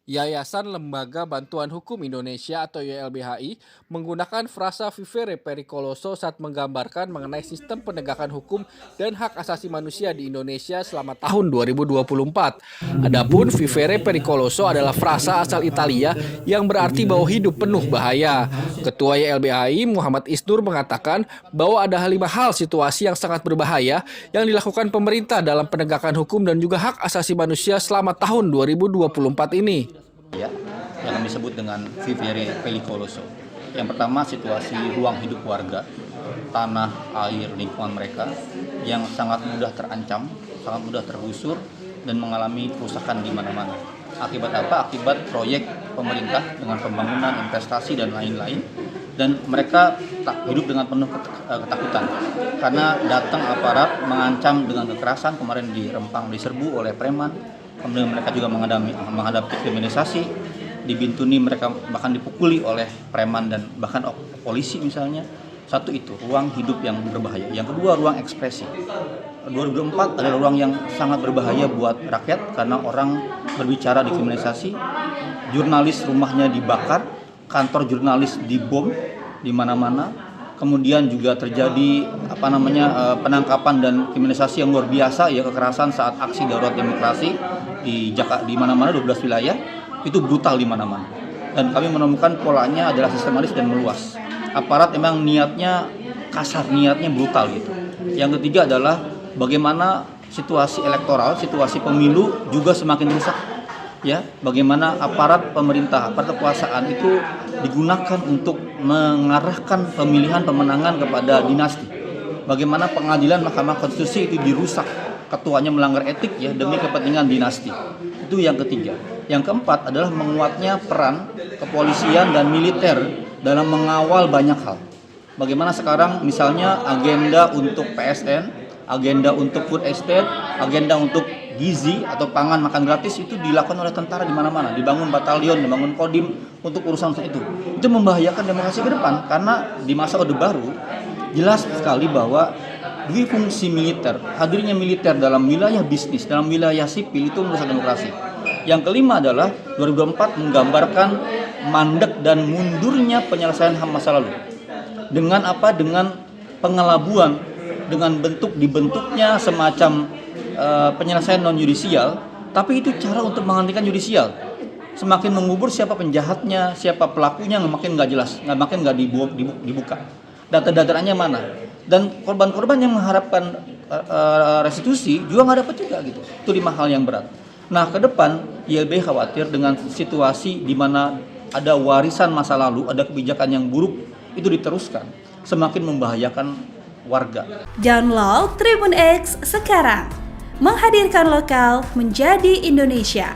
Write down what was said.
Yayasan Lembaga Bantuan Hukum Indonesia atau YLBHI menggunakan frasa vivere pericoloso saat menggambarkan mengenai sistem penegakan hukum dan hak asasi manusia di Indonesia selama tahun 2024. Adapun vivere pericoloso adalah frasa asal Italia yang berarti bahwa hidup penuh bahaya. Ketua YLBHI Muhammad Isnur mengatakan bahwa ada 5 hal situasi yang sangat berbahaya yang dilakukan pemerintah dalam penegakan hukum dan juga hak asasi manusia selama tahun 2024 ini. Ya, yang disebut dengan vivere pericoloso. Yang pertama, situasi ruang hidup warga, tanah, air, lingkungan mereka yang sangat mudah terancam, sangat mudah tergusur dan mengalami kerusakan di mana-mana. Akibat apa? Akibat proyek pemerintah dengan pembangunan, investasi dan lain-lain. Dan mereka hidup dengan penuh ketakutan karena datang aparat mengancam dengan kekerasan. Kemarin di Rempang diserbu oleh preman. Kemudian mereka juga menghadapi kriminalisasi, di Bintuni mereka bahkan dipukuli oleh preman dan bahkan polisi misalnya. Satu itu, ruang hidup yang berbahaya. Yang kedua, ruang ekspresi. 2004 adalah ruang yang sangat berbahaya buat rakyat karena orang berbicara dikriminalisasi, jurnalis rumahnya dibakar, kantor jurnalis dibom di mana-mana. Kemudian juga terjadi penangkapan dan kriminalisasi yang luar biasa, ya, kekerasan saat aksi darurat demokrasi di Jakarta, di mana-mana 12 wilayah itu brutal di mana-mana. Dan kami menemukan polanya adalah sistematis dan meluas. Aparat memang niatnya kasar, niatnya brutal gitu. Yang ketiga adalah bagaimana situasi elektoral, situasi pemilu juga semakin rusak. Ya, bagaimana aparat pemerintah, aparat kekuasaan itu digunakan untuk mengarahkan pemilihan pemenangan kepada dinasti. Bagaimana pengadilan Mahkamah Konstitusi itu dirusak, ketuanya melanggar etik, ya, demi kepentingan dinasti. Itu yang ketiga. Yang keempat adalah menguatnya peran kepolisian dan militer dalam mengawal banyak hal. Bagaimana sekarang misalnya agenda untuk PSN, agenda untuk food estate, agenda untuk gizi atau pangan makan gratis itu dilakukan oleh tentara di mana-mana, dibangun batalion, dibangun kodim untuk urusan itu. Itu membahayakan demokrasi ke depan karena di masa Orde Baru jelas sekali bahwa dui fungsi militer, hadirnya militer dalam wilayah bisnis, dalam wilayah sipil itu merusak demokrasi. Yang kelima adalah 2024 menggambarkan mandek dan mundurnya penyelesaian HAM masa lalu. Dengan apa? Dengan pengelabuan, dengan dibentuknya semacam penyelesaian non-yudisial, tapi itu cara untuk menghentikan yudisial. Semakin mengubur siapa penjahatnya, siapa pelakunya, makin nggak jelas, makin nggak dibuka. Data-datanya mana? Dan korban-korban yang mengharapkan restitusi juga nggak dapat juga gitu. Itu 5 hal yang berat. Nah, ke depan YLBHI khawatir dengan situasi di mana ada warisan masa lalu, ada kebijakan yang buruk itu diteruskan, semakin membahayakan warga. Download Tribun X sekarang, menghadirkan lokal menjadi Indonesia.